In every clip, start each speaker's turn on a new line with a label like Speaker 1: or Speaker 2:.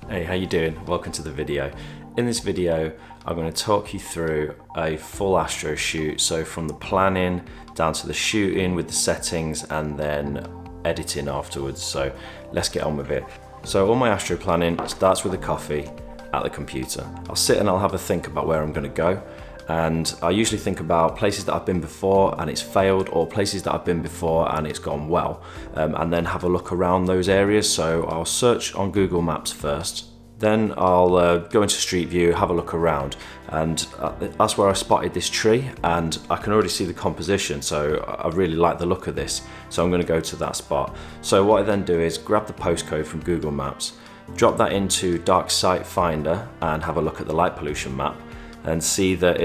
Speaker 1: Hey, how you doing? Welcome to the video. In this video, I'm going to talk you through a full Astro shoot. So from the planning down to the shooting with the settings and then editing afterwards. So let's get on with it. So all my Astro planning starts with a coffee at the computer. I'll sit and I'll have a think about where I'm going to go. And I usually think about places that I've been before and it's failed, or places that I've been before and it's gone well, and then have a look around those areas. So I'll search on Google Maps first, then I'll go into Street View, have a look around, and that's where I spotted this tree, and I can already see the composition, so I really like the look of this, so I'm going to go to that spot. So what I then do is grab the postcode from Google Maps, drop that into Dark Site Finder and have a look at the light pollution map, and see that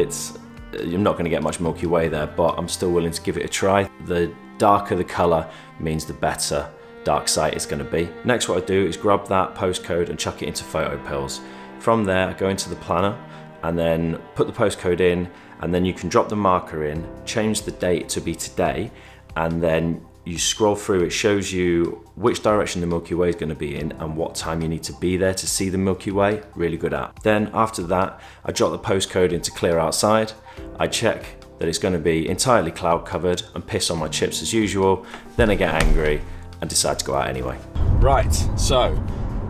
Speaker 1: you're not going to get much Milky Way there, but I'm still willing to give it a try. The darker the colour means the better dark sight is going to be. Next, what I do is grab that postcode and chuck it into Photo Pills. From there, I go into the planner and then put the postcode in, and then you can drop the marker in, change the date to be today, and then you scroll through, it shows you which direction the Milky Way is going to be in and what time you need to be there to see the Milky Way. Really good app. Then after that, I drop the postcode into Clear Outside. I check that it's going to be entirely cloud covered and piss on my chips as usual. Then I get angry and decide to go out anyway. Right, so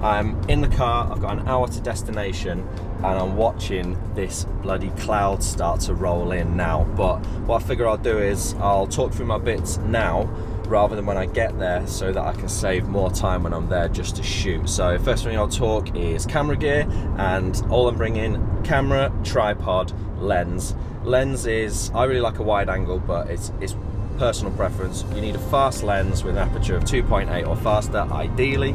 Speaker 1: I'm in the car, I've got an hour to destination, and I'm watching this bloody cloud start to roll in now. But what I figure I'll do is I'll talk through my bits now rather than when I get there, so that I can save more time when I'm there just to shoot. So first thing I'll talk is camera gear, and all I'm bringing: camera, tripod, lens. Lens is, I really like a wide angle, but it's personal preference. You need a fast lens with an aperture of 2.8 or faster, ideally.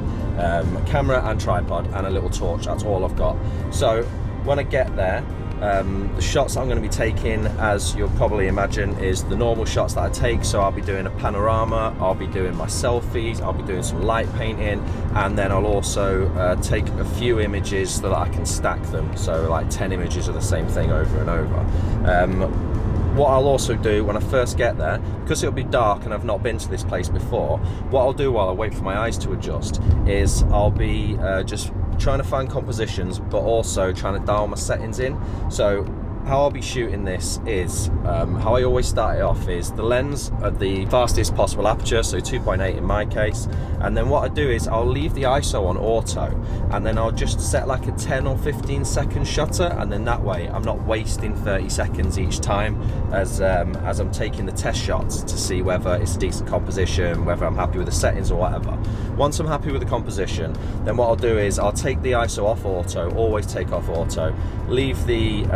Speaker 1: Camera and tripod and a little torch, that's all I've got. So when I get there, the shots that I'm going to be taking, as you'll probably imagine, is the normal shots that I take. So I'll be doing a panorama, I'll be doing my selfies, I'll be doing some light painting, and then I'll also take a few images so that I can stack them. So like 10 images of the same thing over and over. What I'll also do when I first get there, because it'll be dark and I've not been to this place before, what I'll do while I wait for my eyes to adjust is I'll be just trying to find compositions, but also trying to dial my settings in. So how I'll be shooting this is, how I always start it off is the lens at the fastest possible aperture, so 2.8 in my case, and then what I do is I'll leave the ISO on auto, and then I'll just set like a 10 or 15 second shutter, and then that way I'm not wasting 30 seconds each time as I'm taking the test shots to see whether it's a decent composition, whether I'm happy with the settings or whatever. Once I'm happy with the composition, then what I'll do is I'll take the ISO off auto, always take off auto, leave the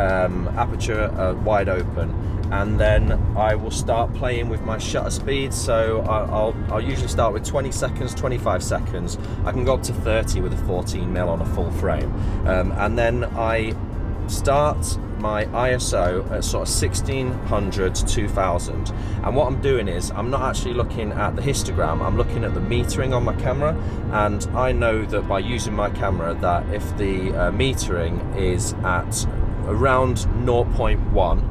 Speaker 1: aperture wide open, and then I will start playing with my shutter speed. So I'll usually start with 20 seconds, 25 seconds. I can go up to 30 with a 14mm on a full frame, and then I start my ISO at sort of 1600 to 2000, and what I'm doing is I'm not actually looking at the histogram, I'm looking at the metering on my camera, and I know that by using my camera that if the metering is at around 0.1,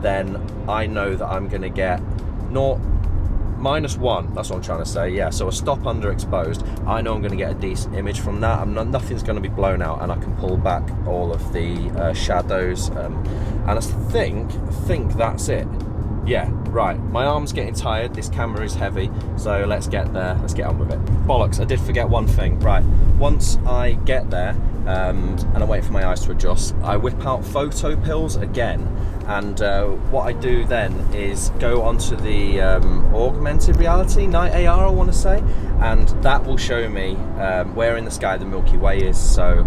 Speaker 1: then I know that I'm going to get -1, that's what I'm trying to say, yeah. So a stop underexposed, I know I'm going to get a decent image from that. Nothing's going to be blown out, and I can pull back all of the shadows, and I think that's it. Yeah, right, my arm's getting tired, this camera is heavy, so let's get there, let's get on with it. Bollocks, I did forget one thing. Right, once I get there, and I wait for my eyes to adjust, I whip out Photo Pills again, and what I do then is go onto the augmented reality, night AR I want to say, and that will show me where in the sky the Milky Way is. So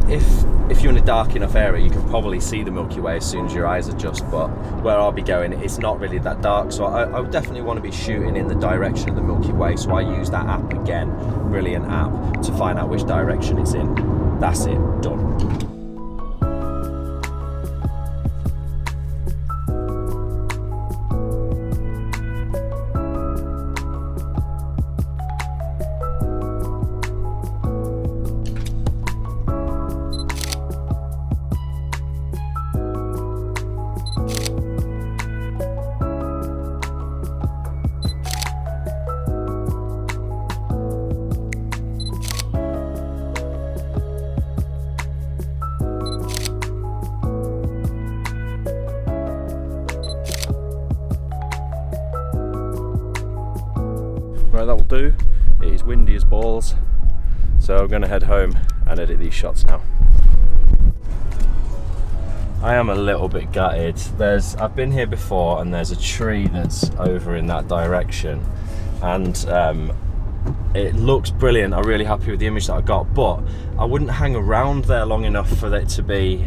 Speaker 1: if you're in a dark enough area, you can probably see the Milky Way as soon as your eyes adjust, but where I'll be going, it's not really that dark, so I would definitely want to be shooting in the direction of the Milky Way. So I use that app again, brilliant app, to find out which direction it's in. That's it, done. do. It is windy as balls, so I'm going to head home and edit these shots now. I am a little bit gutted. I've been here before and there's a tree that's over in that direction, and it looks brilliant. I'm really happy with the image that I got, but I wouldn't hang around there long enough for it to be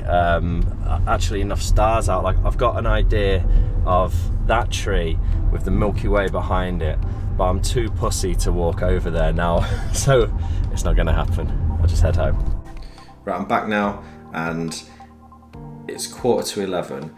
Speaker 1: actually enough stars out. Like, I've got an idea of that tree with the Milky Way behind it, but I'm too pussy to walk over there now, so it's not going to happen. I'll just head home. Right, I'm back now, and it's 11:15.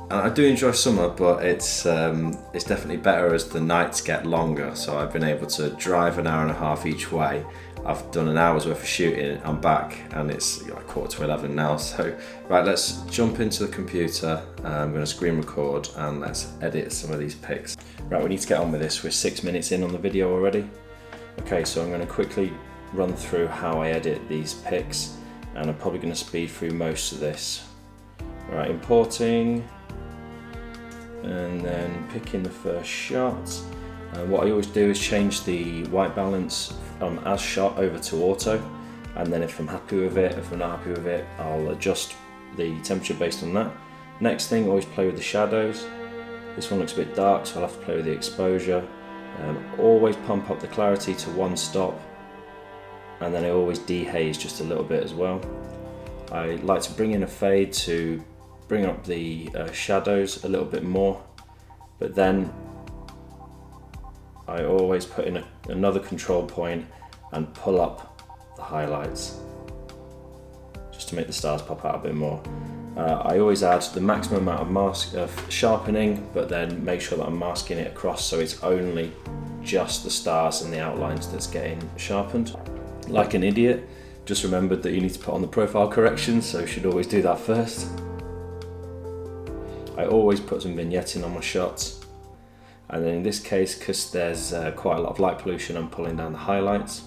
Speaker 1: And I do enjoy summer, but it's definitely better as the nights get longer. So I've been able to drive an hour and a half each way. I've done an hour's worth of shooting. I'm back, and it's like 11:15 now. So right, let's jump into the computer. I'm going to screen record and let's edit some of these pics. Right, we need to get on with this. We're 6 minutes in on the video already. Okay, so I'm going to quickly run through how I edit these pics, and I'm probably going to speed through most of this. Right, importing, and then picking the first shot. What I always do is change the white balance as shot over to auto, and then if I'm happy with it, if I'm not happy with it, I'll adjust the temperature based on that. Next thing, always play with the shadows. This one looks a bit dark, so I'll have to play with the exposure. Always pump up the clarity to 1 stop, and then I always dehaze just a little bit as well. I like to bring in a fade to bring up the shadows a little bit more, but then I always put in another control point and pull up the highlights just to make the stars pop out a bit more. I always add the maximum amount of sharpening, but then make sure that I'm masking it across so it's only just the stars and the outlines that's getting sharpened. Like an idiot, just remembered that you need to put on the profile corrections, so you should always do that first. I always put some vignetting on my shots, and then in this case, because there's quite a lot of light pollution, I'm pulling down the highlights.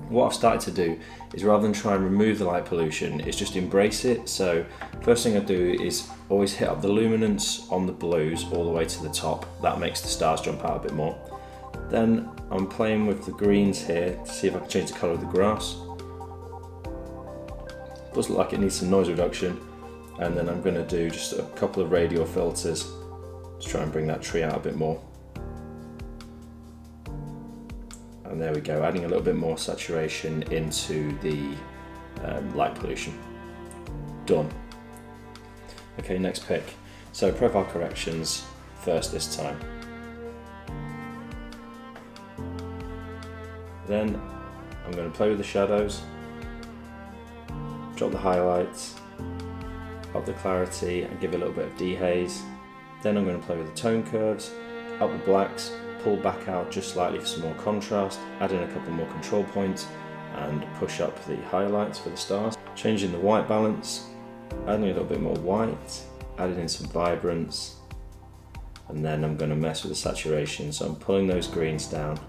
Speaker 1: What I've started to do is, rather than try and remove the light pollution, is just embrace it. So first thing I do is always hit up the luminance on the blues all the way to the top. That makes the stars jump out a bit more. Then I'm playing with the greens here to see if I can change the colour of the grass. Does look like it needs some noise reduction. And then I'm going to do just a couple of radial filters to try and bring that tree out a bit more. And there we go, adding a little bit more saturation into the light pollution. Done. Okay, next pick. So profile corrections first this time. Then I'm going to play with the shadows, drop the highlights, up the clarity and give it a little bit of dehaze. Then I'm going to play with the tone curves, up the blacks, pull back out just slightly for some more contrast, add in a couple more control points and push up the highlights for the stars. Changing the white balance, adding a little bit more white, adding in some vibrance, and then I'm going to mess with the saturation. So I'm pulling those greens down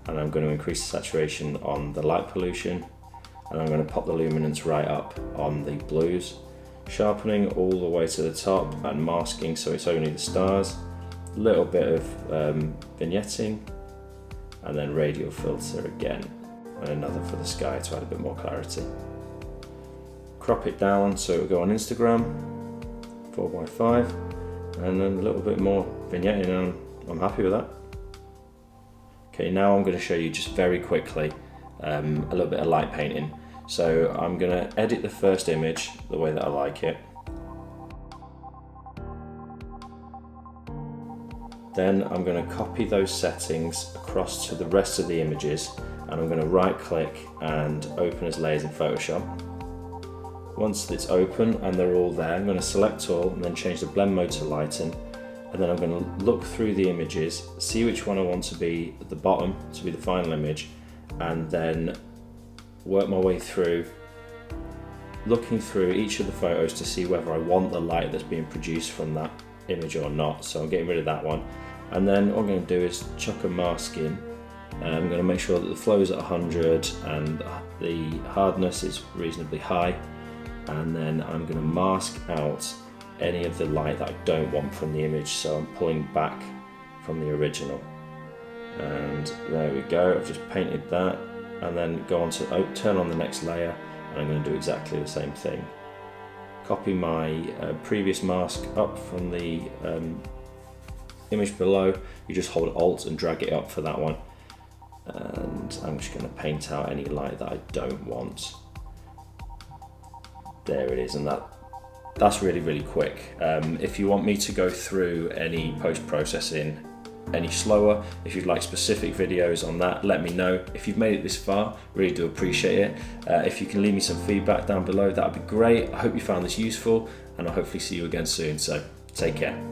Speaker 1: and I'm going to increase the saturation on the light pollution, and I'm going to pop the luminance right up on the blues. Sharpening all the way to the top and masking so it's only the stars. A little bit of vignetting, and then radial filter again, and another for the sky to add a bit more clarity. Crop it down so it will go on Instagram, 4x5, and then a little bit more vignetting, and I'm happy with that. Okay, now I'm going to show you just very quickly a little bit of light painting. So I'm going to edit the first image the way that I like it. Then I'm going to copy those settings across to the rest of the images, and I'm going to right click and open as layers in Photoshop. Once it's open and they're all there, I'm going to select all and then change the blend mode to lighten, and then I'm going to look through the images, see which one I want to be at the bottom to be the final image, and then work my way through, looking through each of the photos to see whether I want the light that's being produced from that image or not. So I'm getting rid of that one, and then what I'm going to do is chuck a mask in. I'm going to make sure that the flow is at 100 and the hardness is reasonably high, and then I'm going to mask out any of the light that I don't want from the image, so I'm pulling back from the original. And there we go, I've just painted that, and then go on to turn on the next layer, and I'm going to do exactly the same thing. Copy my previous mask up from the image below. You just hold Alt and drag it up for that one, and I'm just going to paint out any light that I don't want. There it is, and that's really quick. If you want me to go through any post-processing any slower, if you'd like specific videos on that, let me know. If you've made it this far, really do appreciate it. If you can leave me some feedback down below, that'd be great. I hope you found this useful, and I'll hopefully see you again soon, so take care.